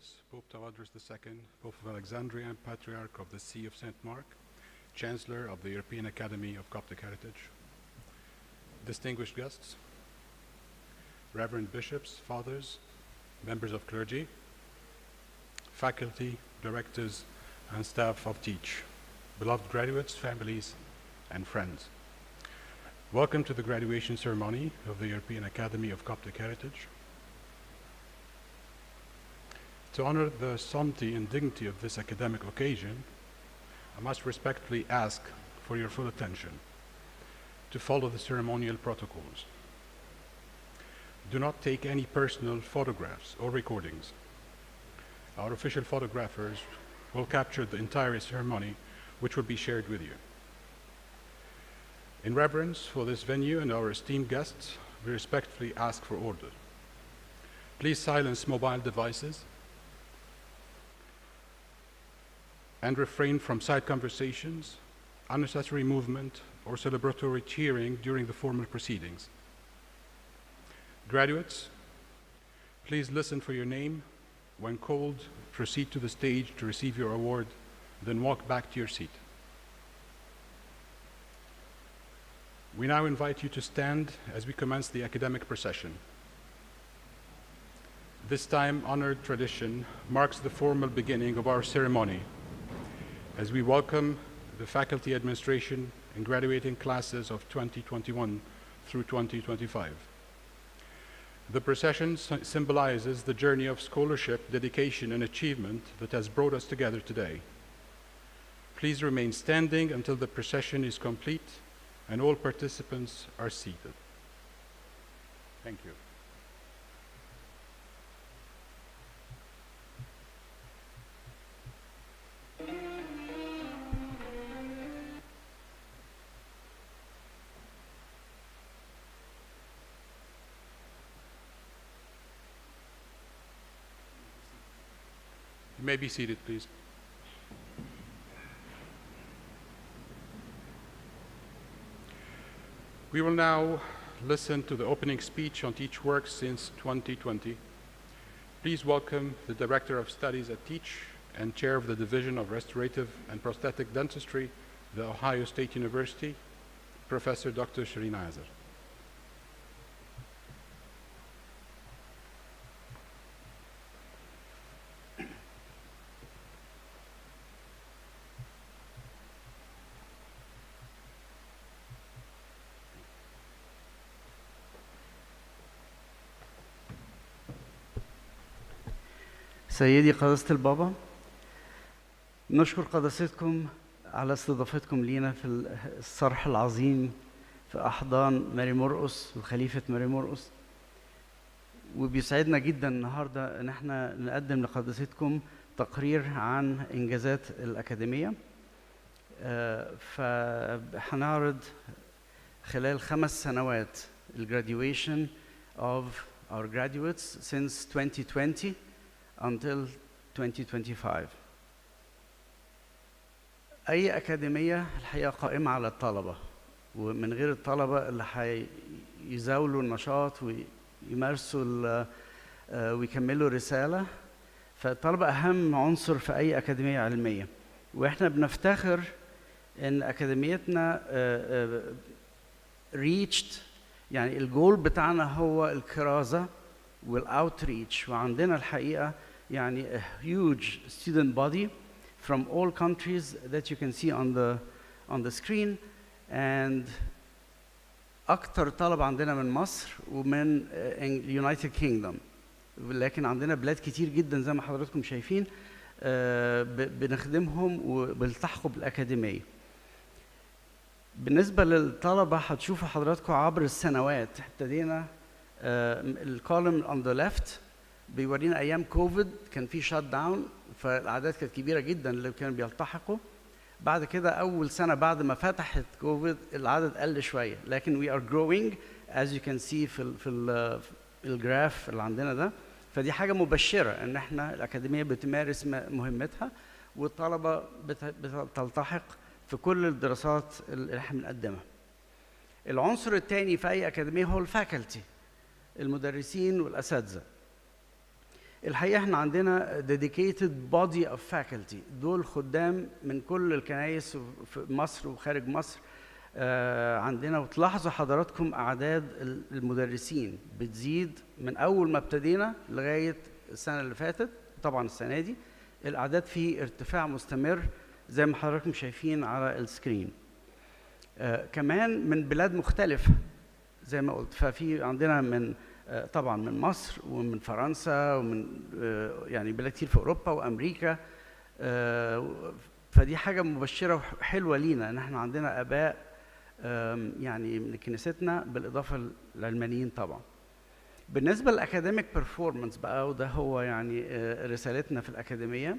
Emeritus, Pope Tawadros II, Pope of Alexandria and Patriarch of the See of St. Mark, Chancellor of the European Academy of Coptic Heritage, distinguished guests, Reverend Bishops, Fathers, members of clergy, faculty, directors, and staff of Teach, beloved graduates, families, and friends. Welcome to the graduation ceremony of the European Academy of Coptic Heritage. To honor the solemnity and dignity of this academic occasion, I must respectfully ask for your full attention to follow the ceremonial protocols. Do not take any personal photographs or recordings. Our official photographers will capture the entire ceremony, which will be shared with you. In reverence for this venue and our esteemed guests, we respectfully ask for order. Please silence mobile devices and refrain from side conversations, unnecessary movement, or celebratory cheering during the formal proceedings. Graduates, please listen for your name. When called, proceed to the stage to receive your award, then walk back to your seat. We now invite you to stand as we commence the academic procession. This time-honored tradition marks the formal beginning of our ceremony as we welcome the faculty administration and graduating classes of 2021 through 2025. The procession symbolizes the journey of scholarship, dedication, and achievement that has brought us together today. Please remain standing until the procession is complete and all participants are seated. Thank you. You may be seated, please. We will now listen to the opening speech on Teach Works since 2020. Please welcome the Director of Studies at Teach and Chair of the Division of Restorative and Prosthetic Dentistry, The Ohio State University, Professor Dr. Shireen Azer. سيدي قداسة البابا، نشكر قداستكم على استضافتكم لينا في الصرح العظيم في أحضان ماري مرقس وخليفة ماري مرقس، وبيسعدنا جدا النهارده إن احنا نقدم لقداستكم تقرير عن إنجازات الأكاديمية. فهنعرض خلال 5 سنوات graduation of our graduates since 2020 until 2025. أي أكاديمية الحقيقة قائمة على الطلبة، ومن غير الطلبة اللي هيزاولوا النشاط ويمارسوا ويكملوا رسالة، فالطلبة أهم عنصر في أي أكاديمية علمية. وإحنا بنفتخر إن أكاديميتنا reached، يعني الجول بتاعنا هو الكرازة والoutreach، وعندنا الحقيقة يعني a huge student body from all countries that you can see on the screen. and أكتر طلبة عندنا من مصر ومن United Kingdom، لكن عندنا بلاد كتير جدا زي ما حضراتكم شايفين بنخدمهم وبيلتحقوا بالأكاديمية. بالنسبة للطلبة هتشوفوا حضراتكم عبر السنوات، ابتدينا الكولم on the left بيورينا أيام كوفيد كان في شات داون، فالأعداد كانت كبيرة جدا اللي كانوا بيلتحقوا. بعد كده أول سنة بعد ما فتحت كوفيد العدد قل شوية، لكن we are growing as you can see في الجراف اللي عندنا ده. فدي حاجة مبشرة إن إحنا الأكاديمية بتمارس مهمتها والطلبة بتلتحق في كل الدراسات اللي إحنا بنقدمها. العنصر الثاني في أي أكاديمية هو الفاكولتي، المدرسين والأساتذة. الحقيقة احنا عندنا dedicated body of faculty، دول خدام من كل الكنائس في مصر وخارج مصر. عندنا، وتلاحظوا حضراتكم أعداد المدرسين بتزيد من أول ما ابتدينا لغاية السنة اللي فاتت، طبعا السنة دي الأعداد في ارتفاع مستمر زي ما حضراتكم شايفين على السكرين. كمان من بلاد مختلفة زي ما قلت، ففي عندنا من طبعا من مصر ومن فرنسا ومن يعني بلاد كتير في أوروبا وأمريكا. فدي حاجة مبشرة وحلوة لينا إن احنا عندنا آباء يعني من كنيستنا بالإضافة للعلمانيين طبعا. بالنسبة للأكاديميك بيرفورمانس بقى، وده هو يعني رسالتنا في الأكاديمية،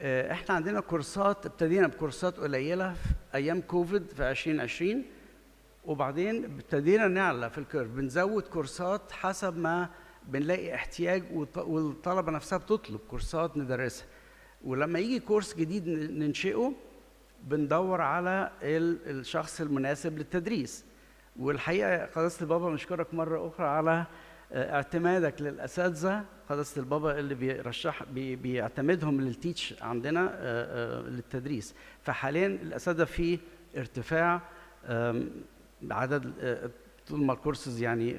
احنا عندنا كورسات، ابتدينا بكورسات قليلة في أيام كوفيد في 2020، وبعدين ابتدينا نعلى في الكيرف، بنزود كورسات حسب ما بنلاقي احتياج والطلبة نفسها بتطلب كورسات ندرسها. ولما يجي كورس جديد ننشئه بندور على الشخص المناسب للتدريس. والحقيقة قداسة البابا نشكرك مرة أخرى على اعتمادك للأساتذة، قداسة البابا اللي بيعتمدهم للتيتش عندنا للتدريس. فحاليا الأساتذة في ارتفاع عدد طول ما الكورسز يعني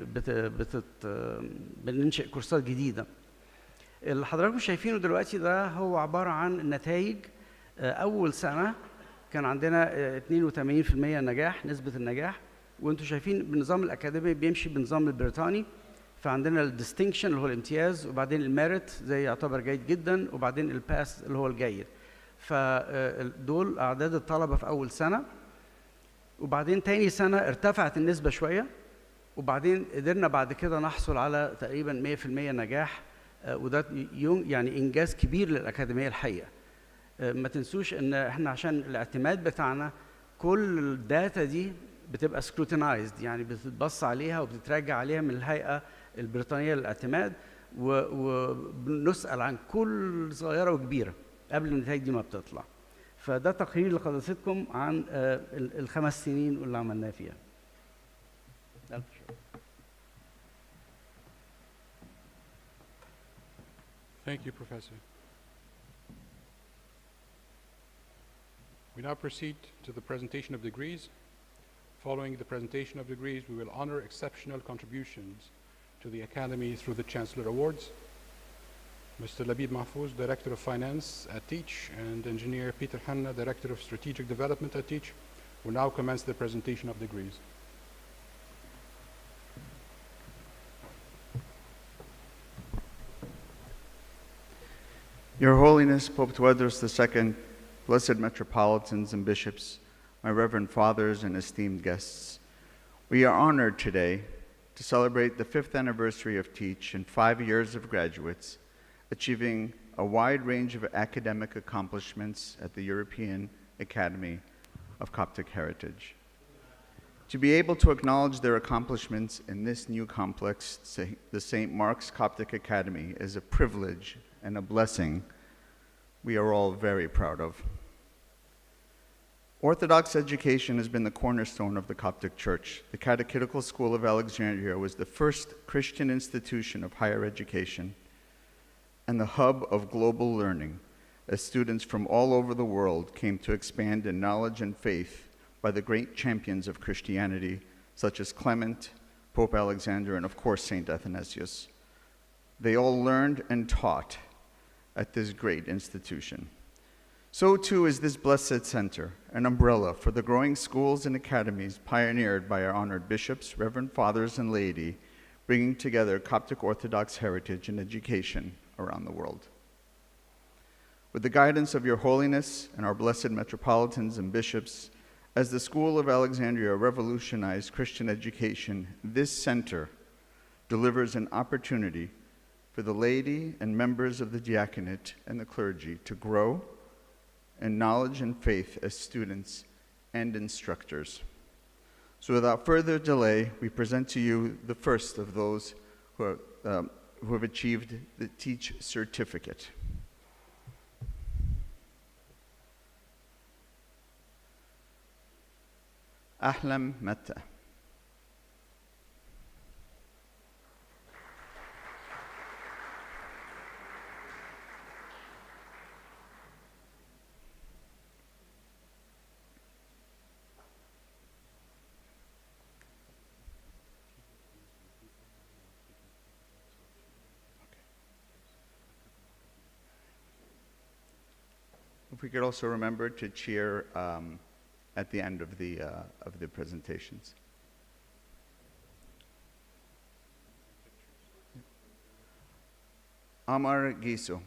بننشئ كورسات جديدة. اللي حضراتكم شايفينه دلوقتي ده هو عبارة عن النتائج. أول سنة كان عندنا 82% نجاح، نسبة النجاح، وانتم شايفين بالنظام الأكاديمي بيمشي بالنظام البريطاني. فعندنا الديستنكشن اللي هو الامتياز، وبعدين الميريت زي يعتبر جيد جدا، وبعدين الباس اللي هو الجيد. فدول أعداد الطلبة في أول سنة. وبعدين تاني سنة ارتفعت النسبة شوية، وبعدين قدرنا بعد كده نحصل على تقريبا 100% نجاح، وده يعني إنجاز كبير للأكاديمية الحقيقة. ما تنسوش إن إحنا عشان الاعتماد بتاعنا كل الداتا دي بتبقى scrutinized، يعني بتتبص عليها وبتتراجع عليها من الهيئة البريطانية للاعتماد، وبنسأل عن كل صغيرة وكبيرة قبل النتائج دي ما بتطلع. فده تقرير لقداستكم عن الخمس سنين اللي عملناه فيها. Thank you, Professor. We now proceed to the presentation of degrees. Following the presentation of degrees, we will honor exceptional contributions to the Academy through the Chancellor Awards. Mr. Labib Mahfouz, Director of Finance at Teach, and Engineer Peter Hanna, Director of Strategic Development at Teach, will now commence the presentation of degrees. Your Holiness, Pope Tewodros II, Blessed Metropolitans and Bishops, my Reverend Fathers and esteemed guests, we are honored today to celebrate the 5th anniversary of Teach and 5 years of graduates, achieving a wide range of academic accomplishments at the European Academy of Coptic Heritage. To be able to acknowledge their accomplishments in this new complex, the St. Mark's Coptic Academy, is a privilege and a blessing we are all very proud of. Orthodox education has been the cornerstone of the Coptic Church. The Catechetical School of Alexandria was the first Christian institution of higher education and the hub of global learning, as students from all over the world came to expand in knowledge and faith by the great champions of Christianity, such as Clement, Pope Alexander, and of course, St. Athanasius. They all learned and taught at this great institution. So too is this blessed center, an umbrella for the growing schools and academies pioneered by our honored bishops, reverend fathers, and laity, bringing together Coptic Orthodox heritage and education around the world. With the guidance of Your Holiness and our blessed metropolitans and bishops, as the School of Alexandria revolutionized Christian education, this center delivers an opportunity for the laity and members of the diaconate and the clergy to grow in knowledge and faith as students and instructors. So without further delay, we present to you the first of those who have achieved the Teach certificate. Ahlam Mata. If we could also remember to cheer at the end of the presentations. Amar Gisu.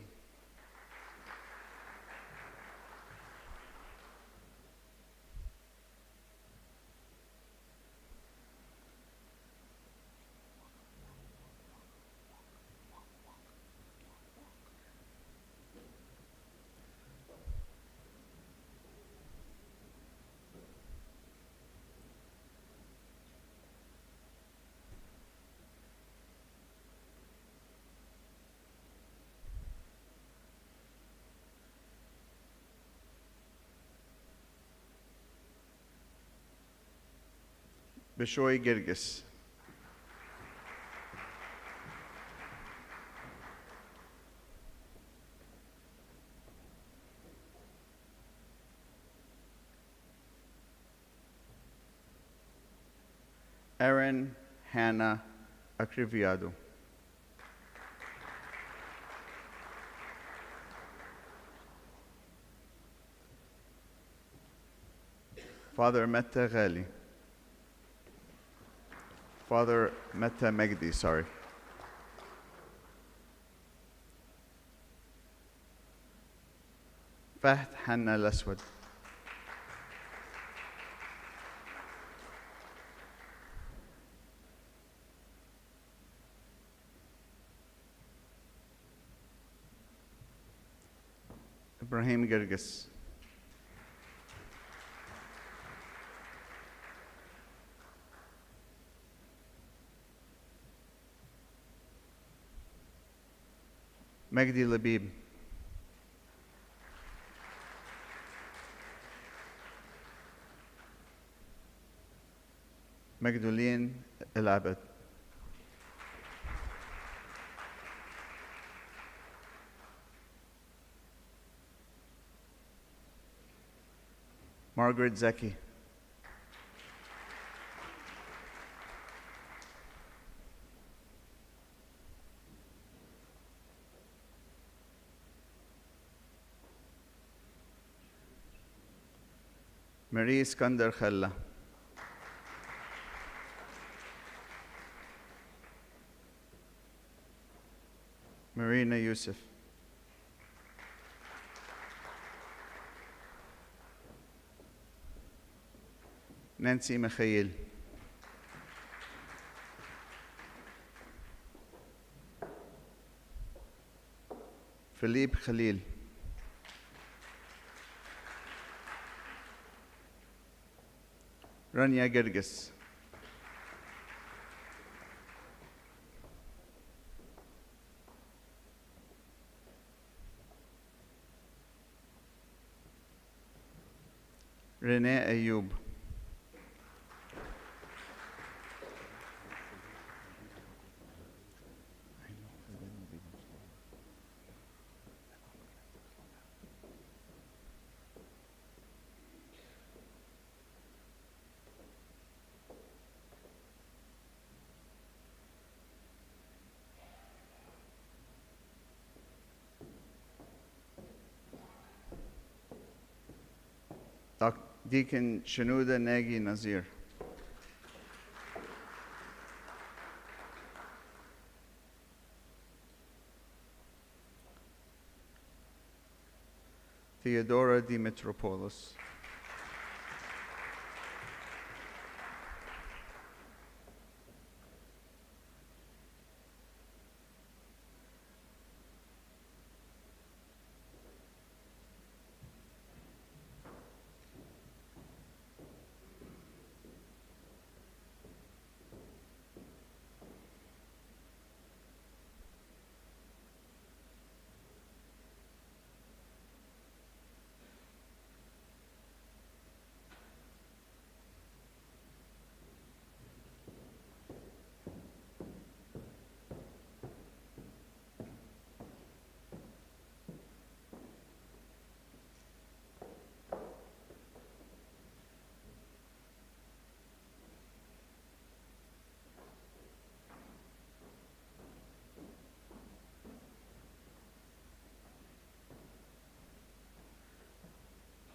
Bishoy Girgis. Erin Hannah Acriviado. Father Metta Ghali. Father Metta Megdi, sorry. Fahd Hanna Laswad. Ibrahim Girgis. Megdi Labib. Magdalene El Abed. Margaret Zeki. Marie Iskander Khalla. Marina Yusuf. Nancy Mikhail. Philippe Khalil. Rania Girgis. Renee Ayoub. Deacon Shanuda Nagy Nazir. Theodora Dimitropoulos.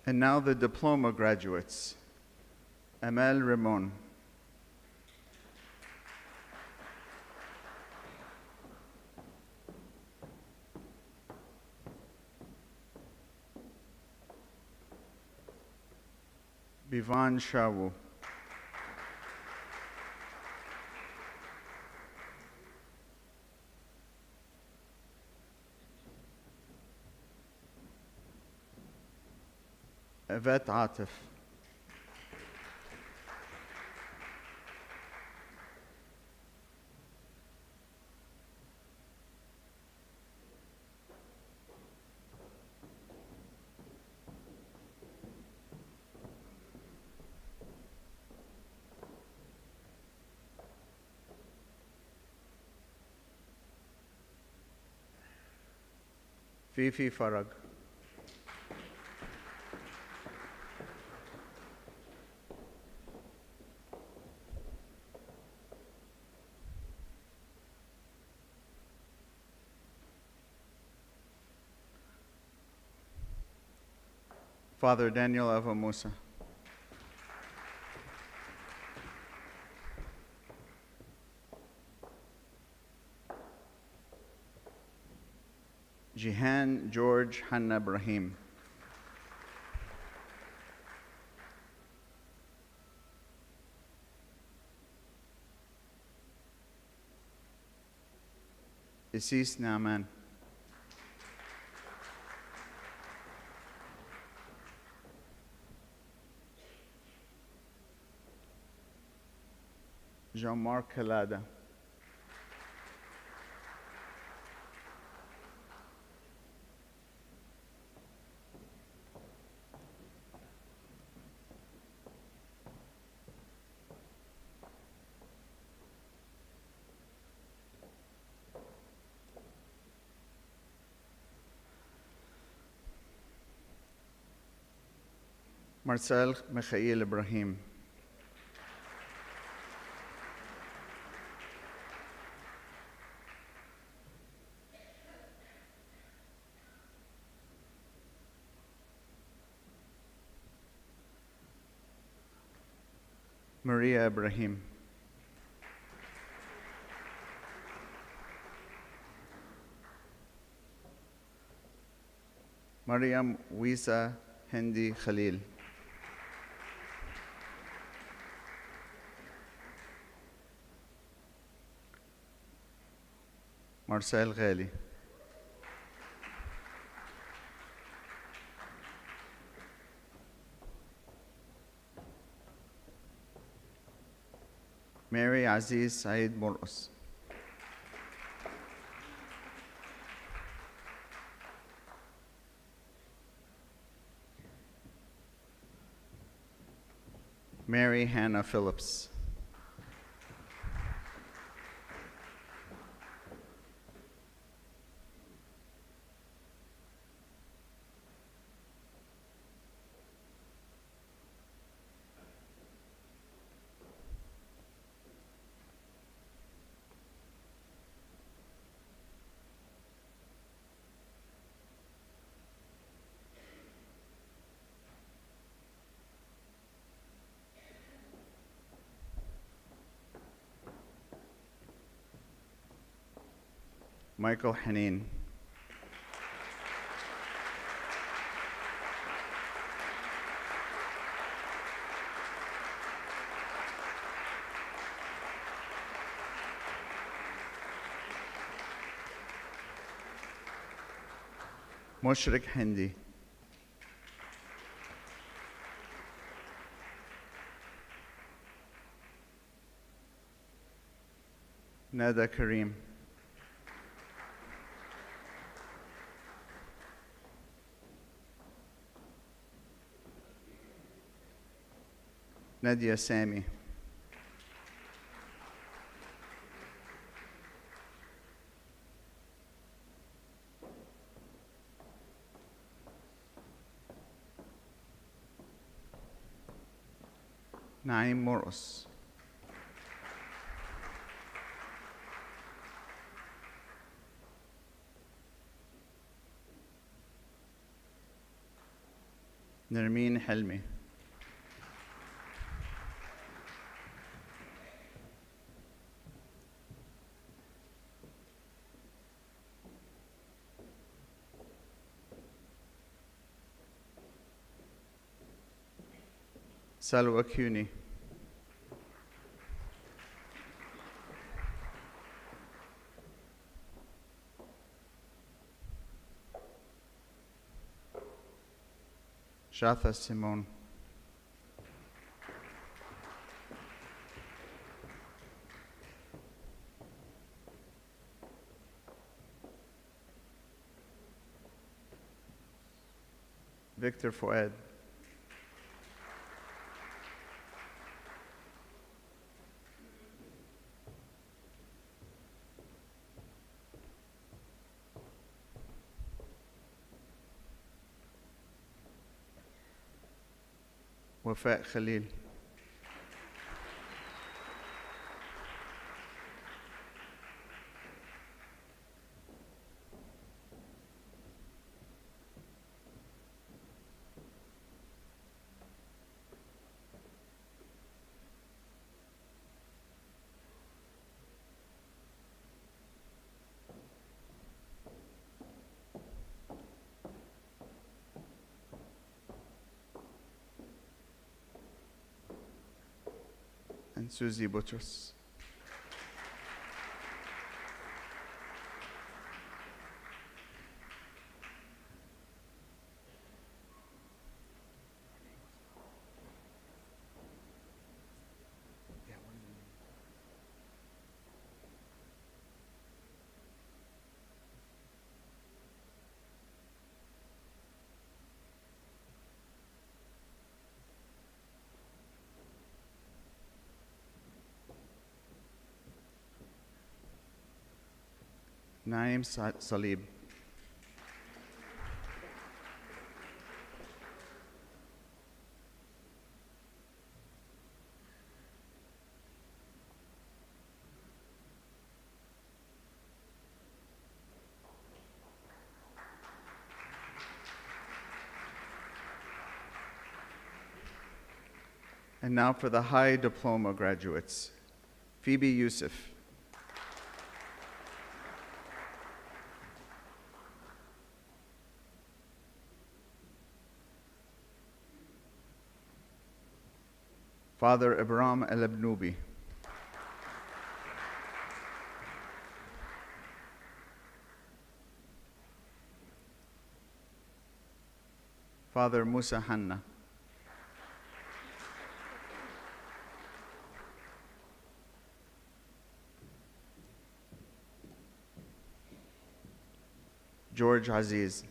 And now the diploma graduates. Amal Ramon. Bivan Shawu. Yvette Atif. Fifi Farag. Father Daniel Ava Musa. Jihan George Hanna Ibrahim. Isis Naaman. Jean-Marc Kalada. Marcel Mikhail Ibrahim. Maria Ibrahim. Mariam Wisa Hindi Khalil. Marcel Ghali. Mary Aziz Said Moros. Mary Hannah Phillips. Michael Hanin. Mushrik Hindi. Nada Karim. Nadia Sami. Naim Moros. Nermeen Helmi. Salwa Cuni. Shatha Simone. Victor Fuad. Wafat Khalil. And Susie Buttress. Naim Salib. And now for the high diploma graduates. Phoebe Yusuf. Father Ibrahim El-Abnoubi. Father Musa Hanna. George Aziz.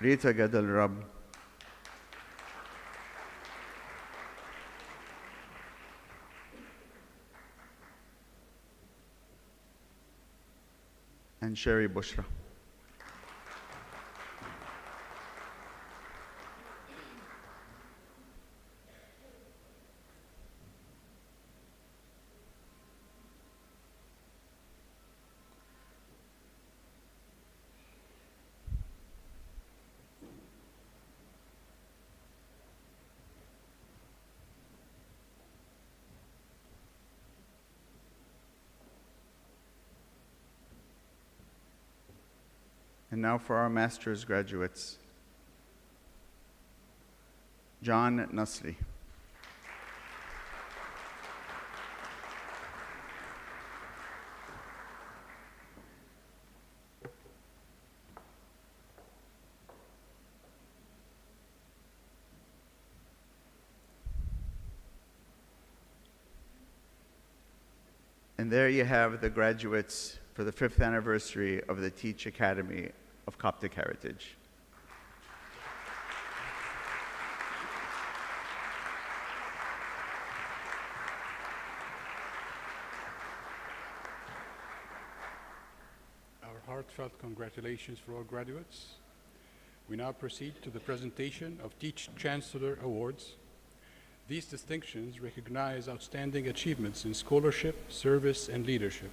Rita Gadal Rab. And Sherry Bushra. And now for our master's graduates. John Nasri. And there you have the graduates for the 5th anniversary of the Teach Academy of Coptic Heritage. Our heartfelt congratulations for all graduates. We now proceed to the presentation of Teach Chancellor Awards. These distinctions recognize outstanding achievements in scholarship, service, and leadership.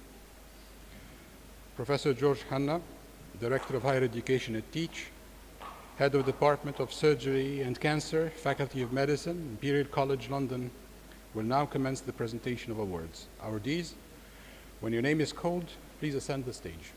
Professor George Hanna, Director of Higher Education at Teach, Head of Department of Surgery and Cancer, Faculty of Medicine, Imperial College London, will now commence the presentation of awards. Awardees, when your name is called, please ascend the stage.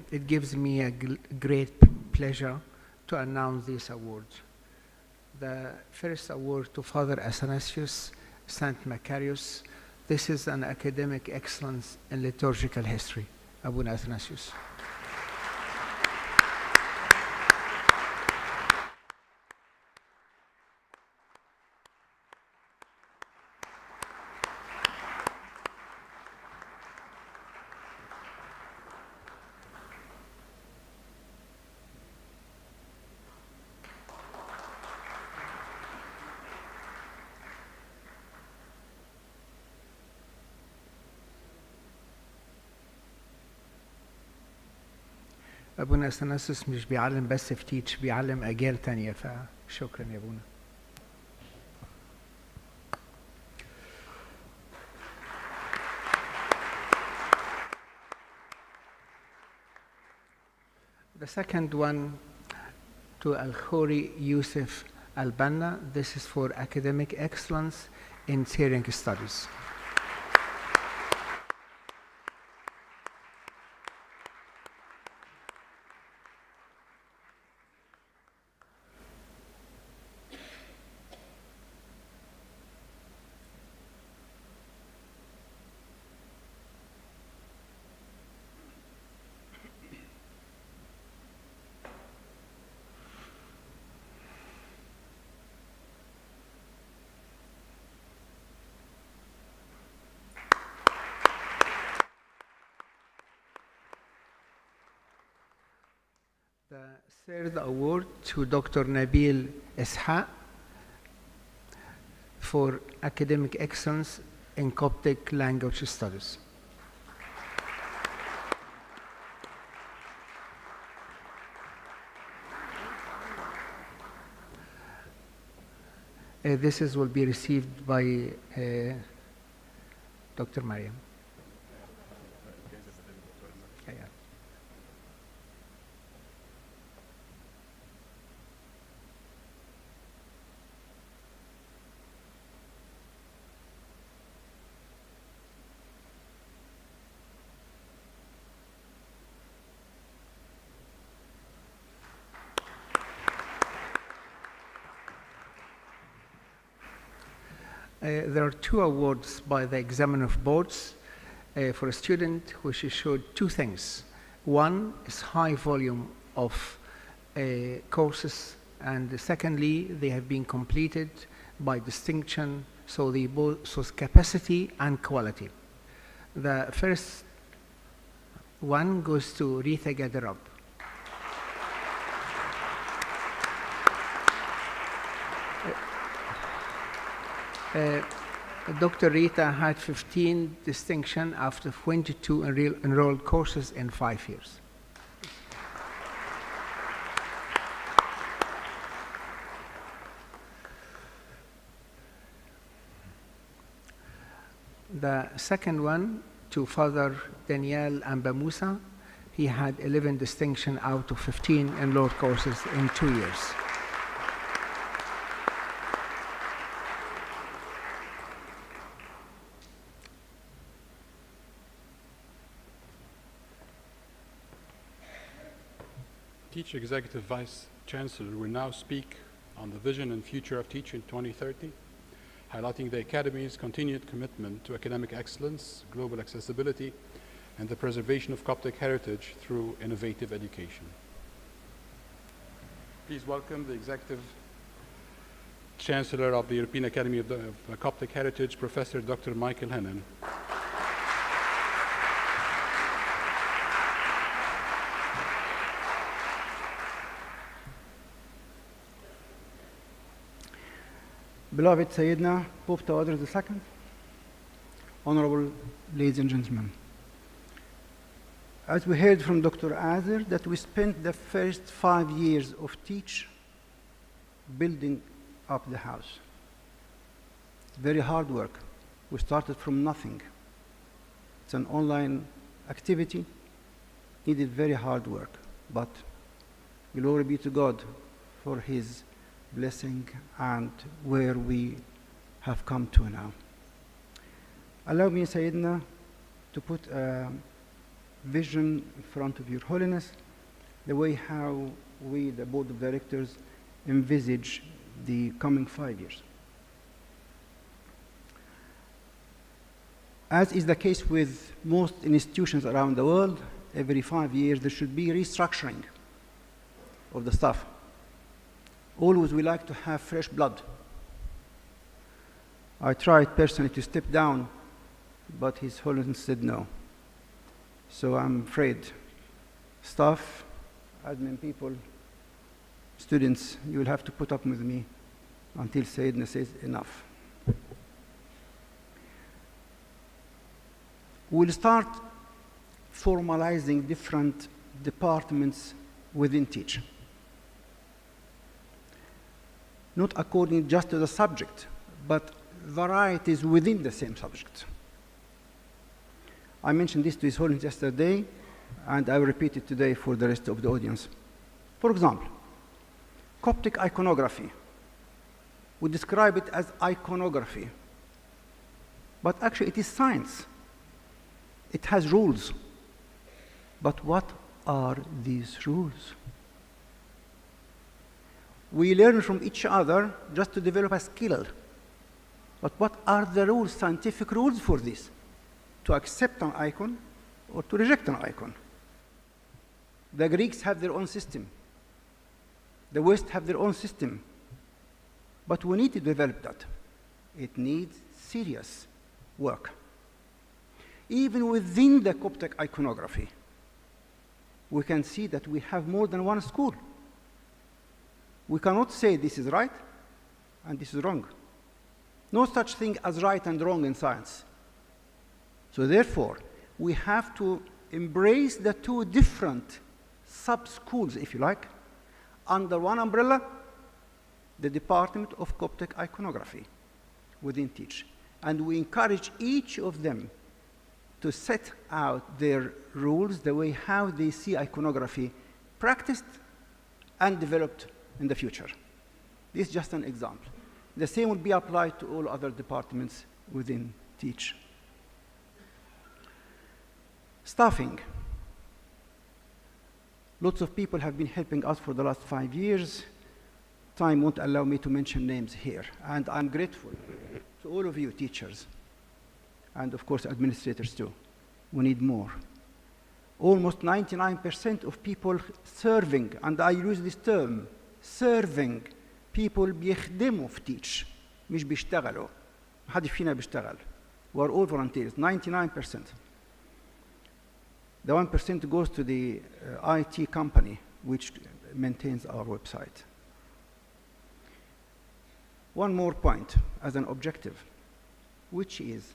It gives me a great pleasure to announce these awards. The first award to Father Athanasius St. Macarius. This is an academic excellence in liturgical history. Abuna Athanasius. أبونا أثناسيوس مش بيعلم بس في تيتش، بيعلم أجيال تانية، فشكرا يا أبونا. The second one to Al-Khori Yusuf Al-Banna. This is for academic excellence in Syriac studies. The third award to Dr. Nabil Ishaq for academic excellence in Coptic language studies. Will be received by Dr. Mariam. There are two awards by the examiner boards for a student which showed two things. One is high volume of courses, and secondly, they have been completed by distinction, so they both shows capacity and quality. The first one goes to Rita Gadarab. Dr. Rita had 15 distinction after 22 enrolled courses in 5 years. The second one to Father Daniel Ambamusa. He had 11 distinction out of 15 enrolled courses in 2 years. Teach Executive Vice Chancellor will now speak on the vision and future of Teach in 2030, highlighting the Academy's continued commitment to academic excellence, global accessibility, and the preservation of Coptic heritage through innovative education. Please welcome the Executive Chancellor of the European Academy of Coptic Heritage, Professor Dr. Michael Hennon. Beloved Sayyidina, Pope Tawadros II, honorable ladies and gentlemen. As we heard from Dr. Azir, that we spent the first 5 years of teach building up the house. Very hard work. We started from nothing. It's an online activity, needed very hard work, but glory be to God for His blessing and where we have come to now. Allow me, Sayyidina, to put a vision in front of Your Holiness, the way how we, the Board of Directors, envisage the coming 5 years. As is the case with most institutions around the world, every 5 years there should be restructuring of the staff. Always we like to have fresh blood. I tried personally to step down, but His Holiness said no. So I'm afraid staff, admin people, students, you will have to put up with me until Sayyidina says enough. We'll start formalizing different departments within Teach. Not according just to the subject, but varieties within the same subject. I mentioned this to His Holiness yesterday, and I will repeat it today for the rest of the audience. For example, Coptic iconography. We describe it as iconography, but actually it is science. It has rules. But what are these rules? We learn from each other just to develop a skill. But what are the rules, scientific rules for this? To accept an icon or to reject an icon. The Greeks have their own system. The West have their own system. But we need to develop that. It needs serious work. Even within the Coptic iconography, we can see that we have more than one school. We cannot say this is right and this is wrong. No such thing as right and wrong in science. So therefore, we have to embrace the two different sub-schools, if you like, under one umbrella, the Department of Coptic Iconography within Teach. And we encourage each of them to set out their rules, the way how they see iconography practiced and developed in the future. This is just an example. The same will be applied to all other departments within Teach. Staffing. Lots of people have been helping us for the last 5 years. Time won't allow me to mention names here. And I'm grateful to all of you teachers, and of course administrators too. We need more. Almost 99% of people serving, and I use this term, serving people بيخدموا في Teach, مش بيشتغلوا. ما حد فينا بيشتغل. We're all volunteers, 99%. The 1% goes to the IT company, which maintains our website. One more point as an objective, which is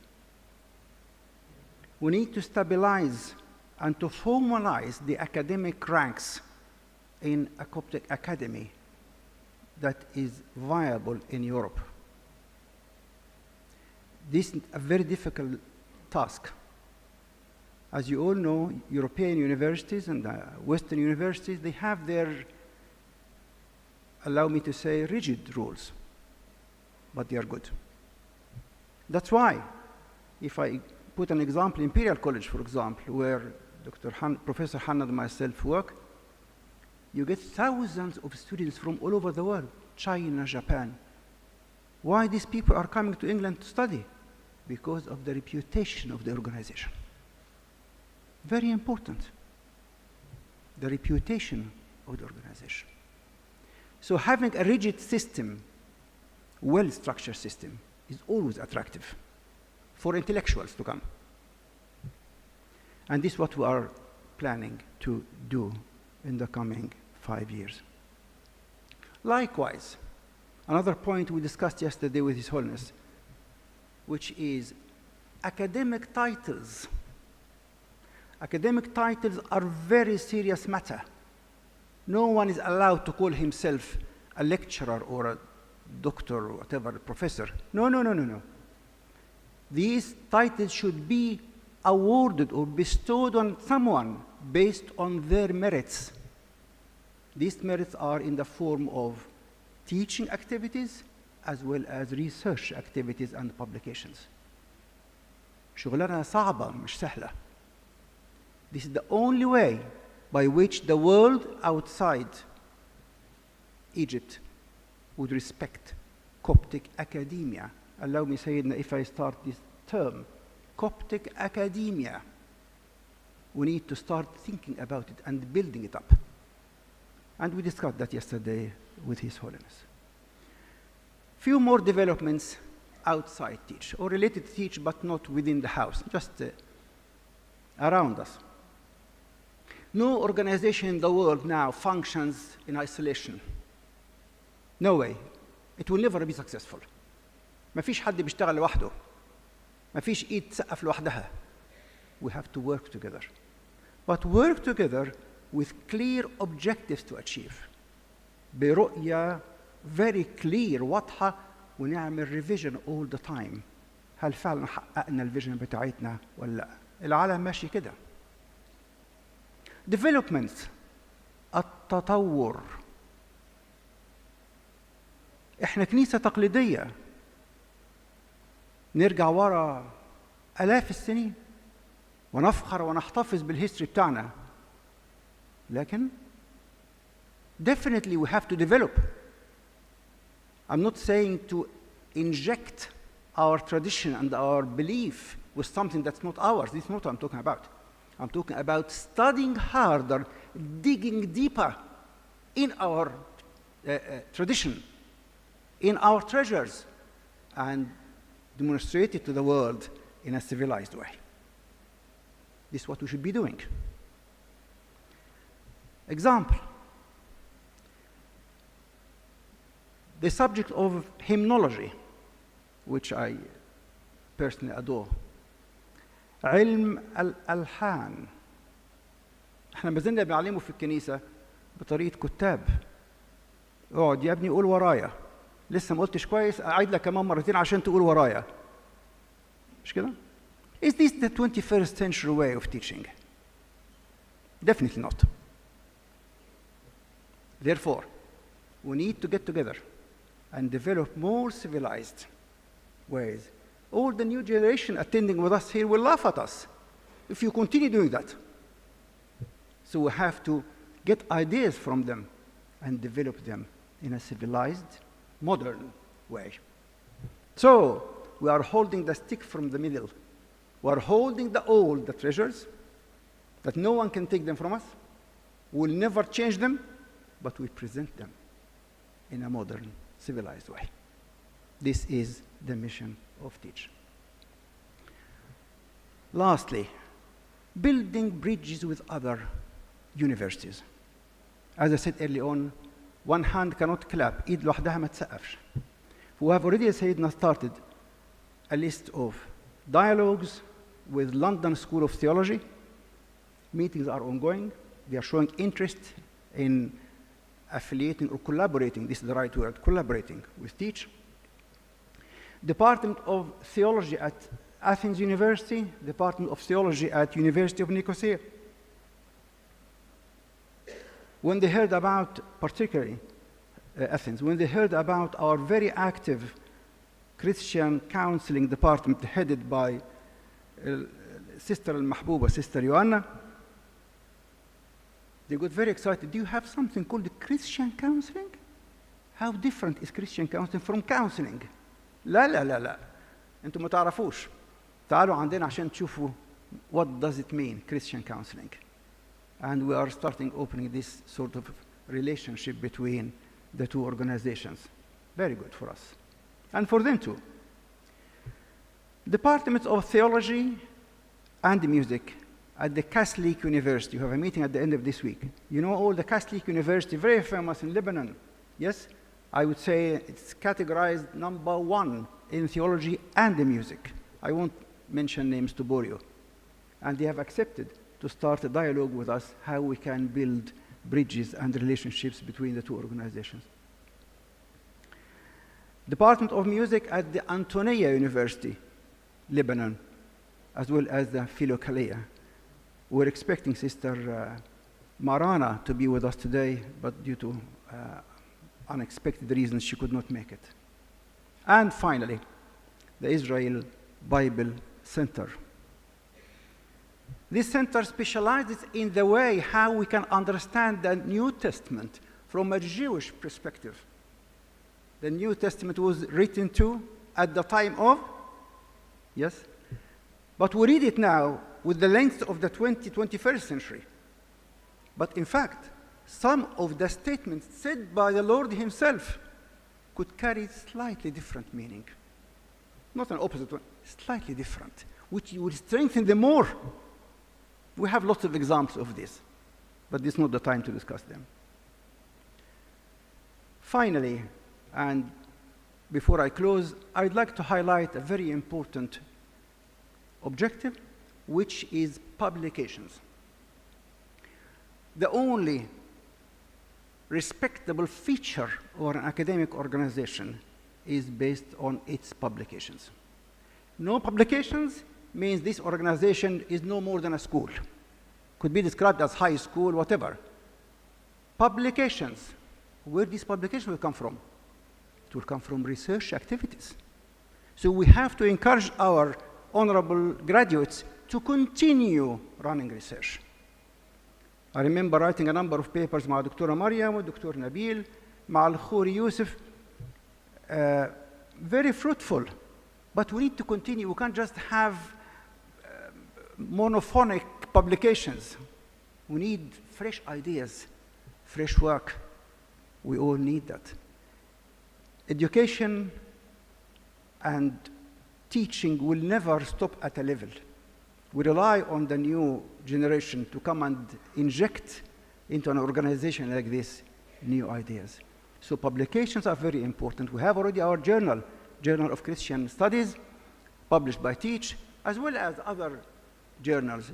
we need to stabilize and to formalize the academic ranks in a Coptic academy that is viable in Europe. This is a very difficult task. As you all know, European universities and Western universities, they have their, allow me to say, rigid rules, but they are good. That's why, if I put an example, Imperial College, for example, where Professor Hanna and myself work, you get thousands of students from all over the world, China, Japan. Why these people are coming to England to study? Because of the reputation of the organization. Very important, the reputation of the organization. So having a rigid system, well-structured system, is always attractive for intellectuals to come. And this is what we are planning to do in the coming 5 years. Likewise, another point we discussed yesterday with His Holiness, which is academic titles. Academic titles are very serious matter. No one is allowed to call himself a lecturer or a doctor or whatever, a professor. No, no, no, no, no. These titles should be awarded or bestowed on someone based on their merits. These merits are in the form of teaching activities as well as research activities and publications. شغلانة صعبة مش سهلة. This is the only way by which the world outside Egypt would respect Coptic academia. Allow me, Sayyidina, if I start this term, Coptic academia. We need to start thinking about it and building it up. And we discussed that yesterday with His Holiness. Few more developments outside Teach, or related to Teach, but not within the house, just around us. No organization in the world now functions in isolation. No way. It will never be successful. ما فيش حد بيشتغل لوحده. ما فيش إيد تسقف لوحدها. We have to work together. But work together with clear objectives to achieve. برؤية very clear واضحة ونعمل revision all the time. هل فعلا حققنا الفيجن بتاعتنا ولا لا؟ العالم ماشي كده. Developments. التطور. احنا كنيسة تقليدية. نرجع ورا آلاف السنين ونفخر ونحتفظ بالهيستوري بتاعنا. لكن definitely we have to develop. I'm not saying to inject our tradition and our belief with something that's not ours. This is not what I'm talking about. I'm talking about studying harder, digging deeper in our tradition, in our treasures, and demonstrate it to the world in a civilized way. This is what we should be doing. Example. The subject of hymnology, which I personally adore. علم الألحان. احنا ما زلنا بنعلمه في الكنيسة بطريقة كتاب. اقعد يا ابني قول ورايا. لسه ما قلتش كويس، أعيد لك كمان مرتين عشان تقول ورايا. مش كده؟ Is this the 21st century way of teaching? Definitely not. Therefore, we need to get together and develop more civilized ways. All the new generation attending with us here will laugh at us if you continue doing that. So we have to get ideas from them and develop them in a civilized, modern way. So we are holding the stick from the middle. We are holding the old, the treasures, that no one can take them from us. We'll never change them, but we present them in a modern, civilized way. This is the mission of Teach. Lastly, building bridges with other universities. As I said early on, one hand cannot clap, إيد لوحدها ما تسقفش. We have already, Sayyidina, started a list of dialogues with London School of Theology. Meetings are ongoing. They are showing interest in affiliating or collaborating, this is the right word, collaborating with Teach. Department of Theology at Athens University, Department of Theology at University of Nicosia. When they heard about, particularly Athens, when they heard about our very active Christian counseling department headed by Sister Al-Mahbouba, Sister Joanna, they got very excited. Do you have something called Christian counseling? How different is Christian counseling from counseling? لا لا لا لا. انتم ما تعرفوش. تعالوا عندنا عشان تشوفوا what does it mean, Christian counseling. And we are starting opening this sort of relationship between the two organizations. Very good for us, and for them too. Departments of Theology and Music at the Catholic University. You have a meeting at the end of this week. You know all the Catholic University, very famous in Lebanon. Yes? I would say it's categorized #1 in theology and the music. I won't mention names to bore you. And they have accepted to start a dialogue with us how we can build bridges and relationships between the two organizations. Department of Music at the Antonia University, Lebanon, as well as the Philokalia. We're expecting Sister Marana to be with us today, but due to unexpected reasons, she could not make it. And finally, the Israel Bible Center. This center specializes in the way how we can understand the New Testament from a Jewish perspective. The New Testament was written to at the time of, yes? But we read it now with the length of the 21st century. But in fact, some of the statements said by the Lord himself could carry slightly different meaning. Not an opposite one, slightly different, which would strengthen them more. We have lots of examples of this, but this is not the time to discuss them. Finally, and before I close, I'd like to highlight a very important objective, which is publications. The only respectable feature of an academic organization is based on its publications. No publications means this organization is no more than a school. Could be described as high school, whatever. Publications, where these publications will come from? It will come from research activities. So we have to encourage our honorable graduates to continue running research. I remember writing a number of papers مع دكتورة مريم ودكتور نبيل مع الخوري يوسف. Very fruitful, but we need to continue. We can't just have monophonic publications. We need fresh ideas, fresh work. We all need that. Education and teaching will never stop at a level. We rely on the new generation to come and inject into an organization like this new ideas. So publications are very important. We have already our journal, Journal of Christian Studies, published by Teach, as well as other journals.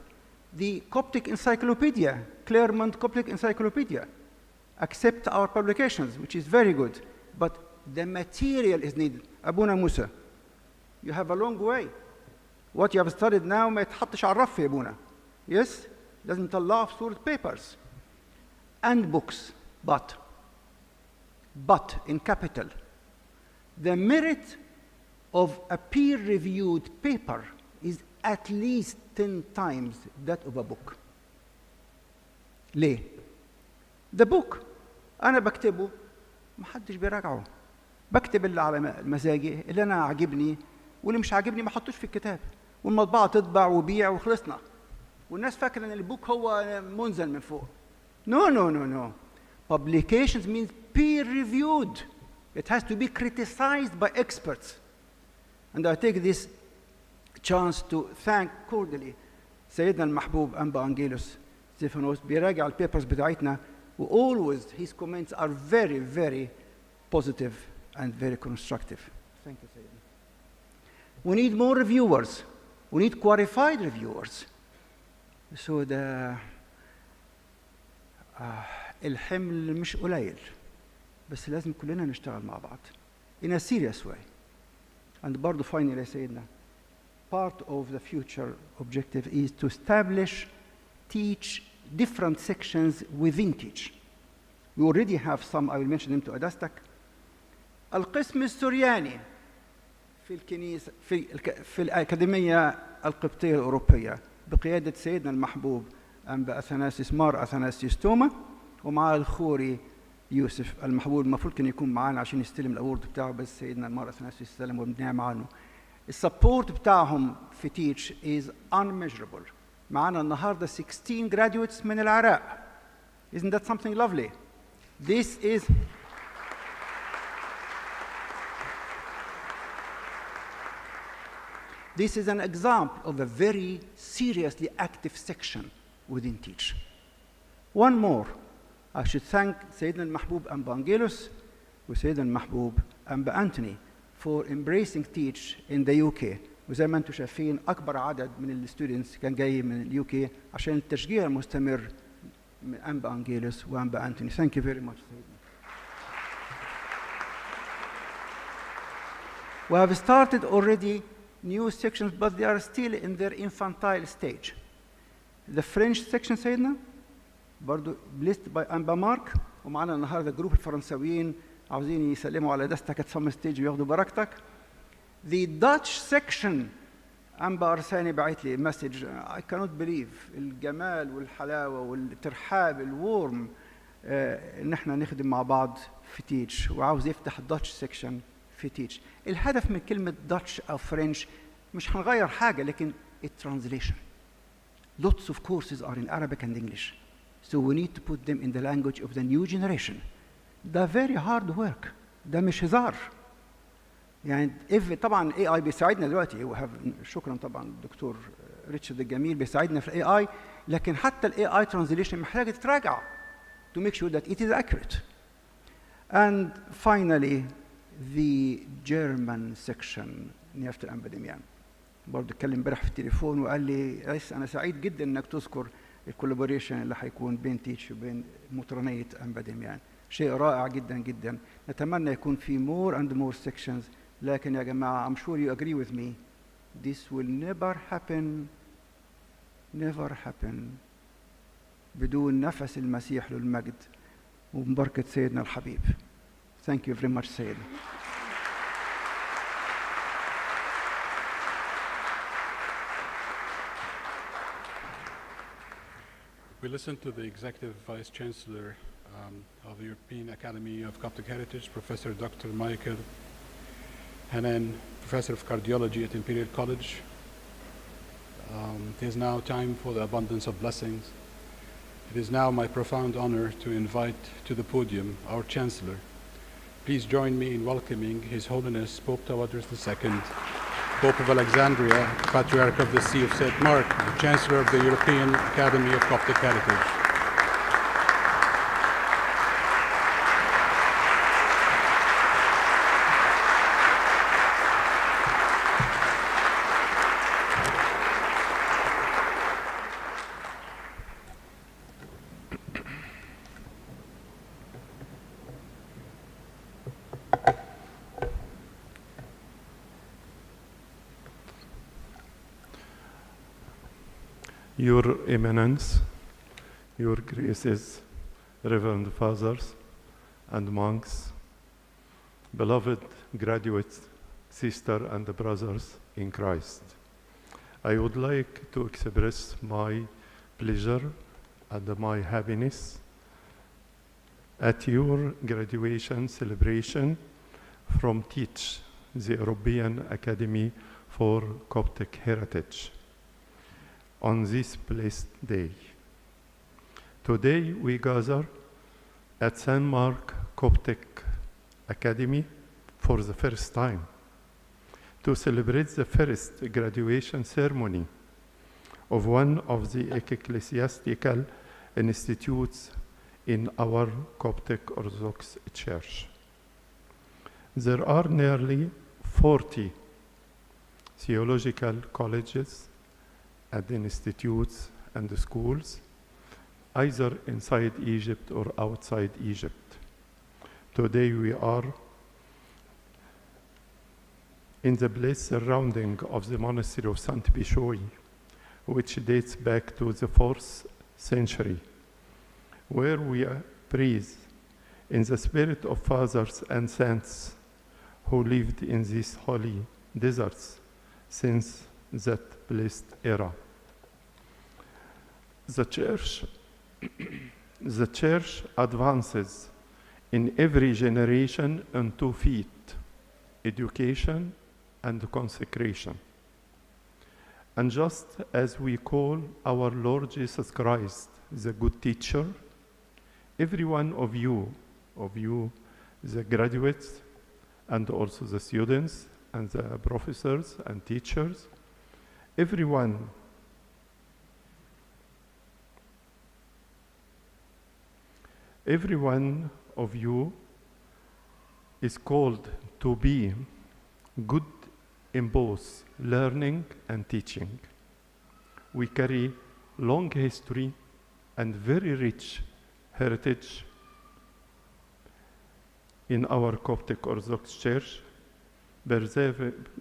The Coptic Encyclopedia, Claremont Coptic Encyclopedia, accept our publications, which is very good, but the material is needed. Abuna Musa, you have a long way. What you have studied now ما يتحطش على الرف يا ابونا. Yes? Doesn't allow صورة papers. And books, but in capital, the merit of a peer-reviewed paper is at least 10 times that of a book. ليه؟ The book أنا بكتبه محدش بيراجعه. بكتب اللي على مزاجي، اللي أنا عاجبني، واللي مش عاجبني ما احطوش في الكتاب. والمطبعة تطبع وبيع وخلصنا. والناس فاكرة إن البوك هو منزل من فوق. No. Publications means peer-reviewed. It has to be criticized by experts. And I take this chance to thank cordially سيدنا المحبوب أنبا أنجيلوس ستيفانوس بيراجع البيبرز بتاعتنا و always his comments are very, very positive and very constructive. Thank you, سيدنا. We need more reviewers. We need qualified reviewers. So الحمل مش قليل بس لازم كلنا نشتغل مع بعض in a serious way. And برضو finally يا سيدنا, part of the future objective is to teach different sections within Teach. We already have some, I will mention them to أدستك. القسم السرياني في الكنيسة في الأكاديمية القبطية الأوروبية بقيادة سيدنا المحبوب أنبا أثناسيوس مار أثناسيوس توما ومع الخوري يوسف المحبوب. المفروض كان يكون معانا عشان يستلم الأورد بتاعه بس سيدنا مار أثناسيوس استلم وبنعم عنه. السبورت بتاعهم في تيتش is unmeasurable. معانا النهارده 16 graduates من العراق. Isn't that something lovely? This is This is an example of a very seriously active section within Teach. One more. I should thank Sayyidina al-Mahbub Amba Angelus وسيدنا المحبوب أنبا أنتوني for embracing Teach in the UK. وزي ما انتم شايفين أكبر عدد من الستودنتس كان جاي من اليو كي عشان التشجيع المستمر من أنبا أنجيلوس وأنبا أنتوني. Thank you very much. We have started already new sections, but they are still in their infantile stage. The French section سيدنا برضو blessed by أنبا مارك، ومعنا النهارده جروب الفرنساويين عاوزين يسلموا على دستك at some stage وياخدوا بركتك. The Dutch section أنبا أرساني بعت لي مسج I cannot believe الجمال والحلاوة والترحاب الورم إن إحنا نخدم مع بعض في تيتش، وعاوز يفتح Dutch section في تيتش. الهدف من كلمة Dutch أو French مش هنغير حاجة لكن translation. Lots of courses are in Arabic and English, so we need to put them in the language of the new generation. ده very hard work، ده مش هزار. يعني طبعا الاي اي بيساعدنا دلوقتي، شكرا طبعا الدكتور ريتشارد الجميل بيساعدنا في الاي اي، لكن حتى الاي اي ترانزليشن محتاجه تتراجع to make sure that it is accurate. And finally the German section نيافة الأنبا دميان برضه اتكلم امبارح في التليفون وقال لي ريس أنا سعيد جدا إنك تذكر الكولابوريشن اللي هيكون بين تيتش وبين مطرانية أنبا دميان. شيء رائع جدا جدا. نتمنى يكون في more and more sections، لكن يا جماعة I'm sure you agree with me this will never happen بدون نفس المسيح للمجد ومباركة سيدنا الحبيب. Thank you very much سيدنا. We listened to the Executive Vice Chancellor of the European Academy of Coptic Heritage, Professor Dr. Michael Hanan, Professor of Cardiology at Imperial College. It is now time for the abundance of blessings. It is now my profound honor to invite to the podium our Chancellor. Please join me in welcoming His Holiness Pope Tawadros II, Pope of Alexandria, Patriarch of the See of St. Mark, the Chancellor of the European Academy of Coptic Heritage. Your Eminence, Your Graces, Reverend Fathers and monks, beloved graduates, sisters and brothers in Christ, I would like to express my pleasure and my happiness at your graduation celebration from Teach, the European Academy for Coptic Heritage, on this blessed day. Today we gather at St. Mark Coptic Academy for the first time to celebrate the first graduation ceremony of one of the ecclesiastical institutes in our Coptic Orthodox Church. There are nearly 40 theological colleges and institutes and schools, either inside Egypt or outside Egypt. Today we are in the blessed surrounding of the monastery of Saint Bishoy, which dates back to the 4th century, where we praise in the spirit of fathers and saints who lived in these holy deserts since that blessed era. The church advances in every generation on 2 feet, education and consecration. And just as we call our Lord Jesus Christ the good teacher, every one of you, the graduates, and also the students and the professors and teachers, every one of you is called to be good in both learning and teaching. We carry long history and very rich heritage in our Coptic Orthodox Church,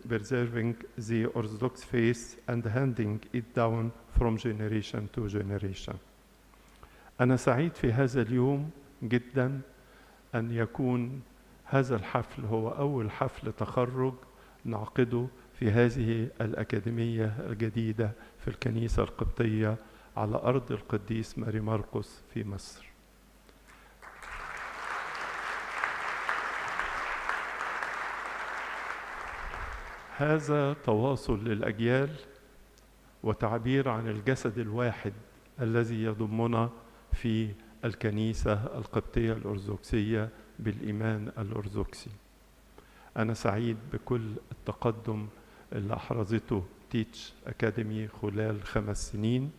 preserving the Orthodox faith and handing it down from generation to generation. أنا سعيد في هذا اليوم جدا أن يكون هذا الحفل هو أول حفل تخرج نعقده في هذه الأكاديمية الجديدة في الكنيسة القبطية على أرض القديس ماري مرقس في مصر. هذا تواصل للأجيال وتعبير عن الجسد الواحد الذي يضمنا في الكنيسة القبطية الأرثوذكسية بالإيمان الأرثوذكسي. أنا سعيد بكل التقدم اللي أحرزته تيتش أكاديمي خلال 5 سنين،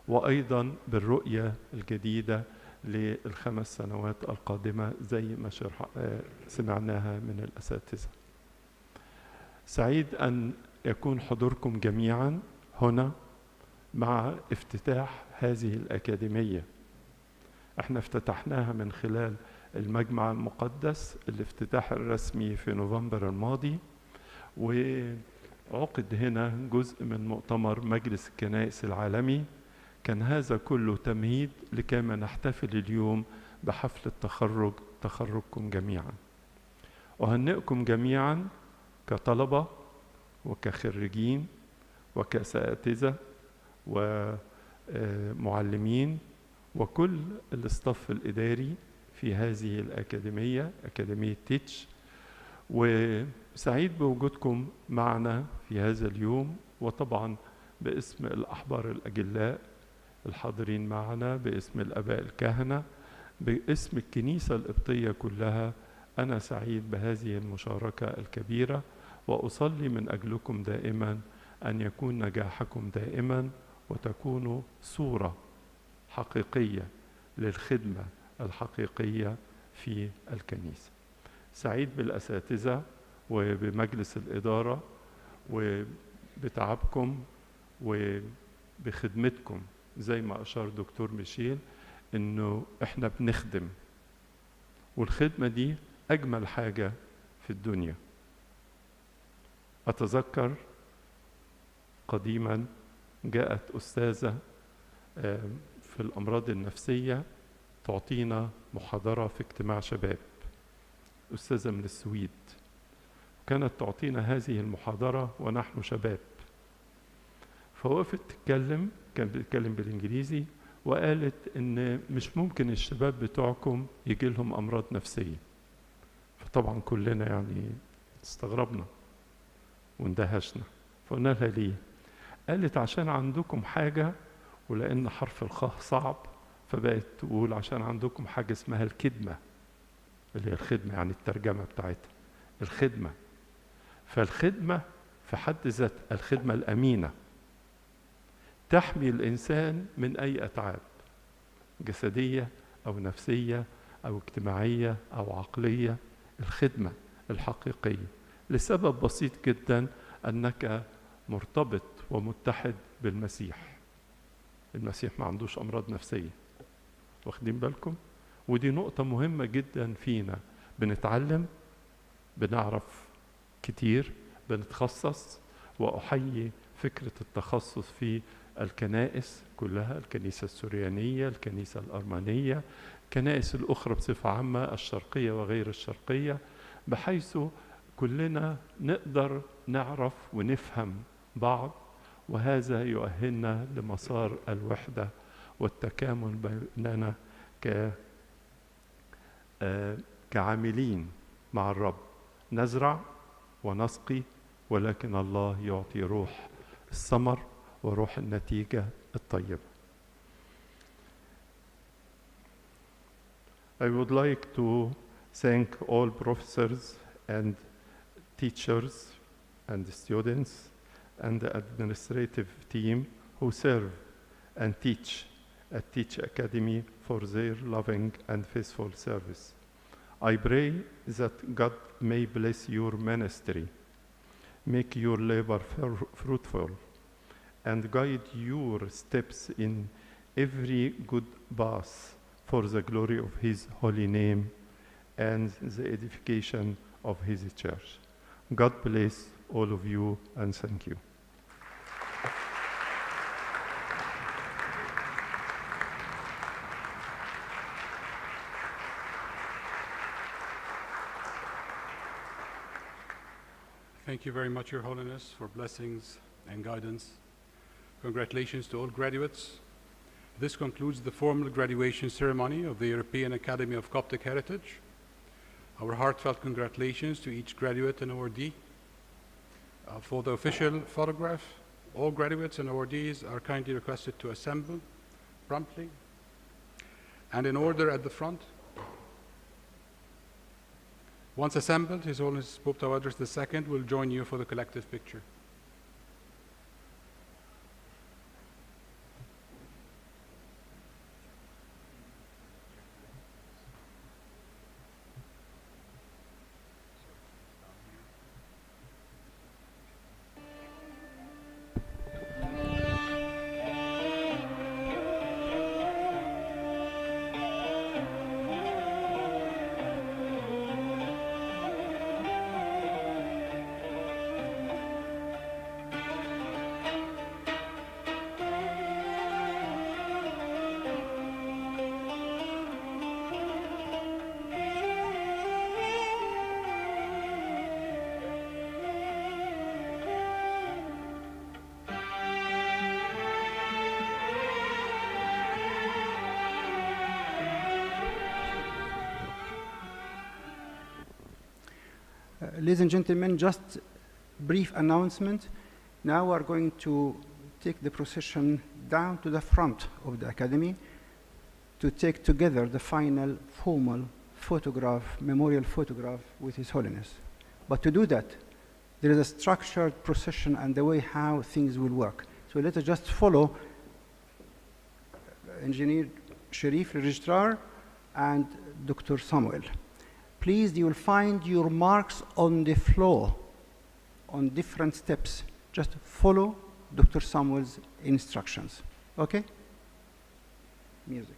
وأيضا بالرؤية الجديدة لل5 سنوات القادمة زي ما سمعناها من الأساتذة. سعيد أن يكون حضوركم جميعا هنا مع افتتاح هذه الأكاديمية. احنا افتتحناها من خلال المجمع المقدس، الافتتاح الرسمي في نوفمبر الماضي، وعقد هنا جزء من مؤتمر مجلس الكنائس العالمي. كان هذا كله تمهيد لكما نحتفل اليوم بحفل تخرجكم جميعا. أهنئكم جميعا كطلبة وكخريجين وكأساتذة ومعلمين وكل الاستاف الإداري في هذه الأكاديمية، أكاديمية تيتش. وسعيد بوجودكم معنا في هذا اليوم، وطبعا باسم الأحبار الأجلاء الحاضرين معنا، باسم الآباء الكهنة، باسم الكنيسة القبطية كلها، أنا سعيد بهذه المشاركة الكبيرة، وأصلي من أجلكم دائما أن يكون نجاحكم دائما وتكونوا صورة حقيقية للخدمة الحقيقية في الكنيسة. سعيد بالأساتذة وبمجلس الإدارة وبتعبكم وبخدمتكم، زي ما أشار دكتور ميشيل إنه إحنا بنخدم، والخدمة دي أجمل حاجة في الدنيا. أتذكر قديما جاءت أستاذة في الأمراض النفسية تعطينا محاضرة في اجتماع شباب، أستاذة من السويد، كانت تعطينا هذه المحاضرة ونحن شباب. فوقفت تتكلم، كانت بتتكلم بالإنجليزي، وقالت إن مش ممكن الشباب بتوعكم يجي لهم أمراض نفسية. فطبعا كلنا يعني استغربنا واندهشنا، فقلنا لها ليه؟ قالت عشان عندكم حاجة، ولأن حرف الخاء صعب فبقت تقول عشان عندكم حاجة اسمها الكدمة، اللي هي الخدمة، يعني الترجمة بتاعتها الخدمة. فالخدمة في حد ذات الخدمة الأمينة تحمي الإنسان من أي أتعاب جسدية أو نفسية أو اجتماعية أو عقلية. الخدمة الحقيقية لسبب بسيط جدا، أنك مرتبط ومتحد بالمسيح. المسيح ما عندوش أمراض نفسية، واخدين بالكم؟ ودي نقطة مهمة جدا فينا. بنتعلم، بنعرف كتير، بنتخصص، وأحيي فكرة التخصص في الكنائس كلها، الكنيسة السوريانية، الكنيسة الأرمنية، الكنائس الأخرى بصفة عامة، الشرقية وغير الشرقية، بحيث كلنا نقدر نعرف ونفهم بعض، وهذا يؤهلنا لمسار الوحدة والتكامل بيننا كعاملين مع الرب. نزرع ونسقي، ولكن الله يعطي روح الثمر وروح النتيجة الطيبة. I would like to thank all professors and teachers and students and the administrative team who serve and teach at Teach Academy for their loving and faithful service. I pray that God may bless your ministry, make your labor fruitful, and guide your steps in every good path for the glory of His holy name and the edification of His church. God bless all of you, and thank you. Thank you very much, Your Holiness, for blessings and guidance. Congratulations to all graduates. This concludes the formal graduation ceremony of the European Academy of Coptic Heritage. Our heartfelt congratulations to each graduate and awardee. For the official photograph, all graduates and awardees are kindly requested to assemble promptly and in order at the front. Once assembled, His Holiness Pope Tawadros II will join you for the collective picture. Ladies and gentlemen, just brief announcement. Now we are going to take the procession down to the front of the Academy to take together the final formal photograph, memorial photograph with His Holiness. But to do that, there is a structured procession and the way how things will work. So let us just follow Engineer Sharif, Registrar, and Dr. Samuel. Please, you will find your marks on the floor on different steps. Just follow Dr. Samuel's instructions. Okay? Music.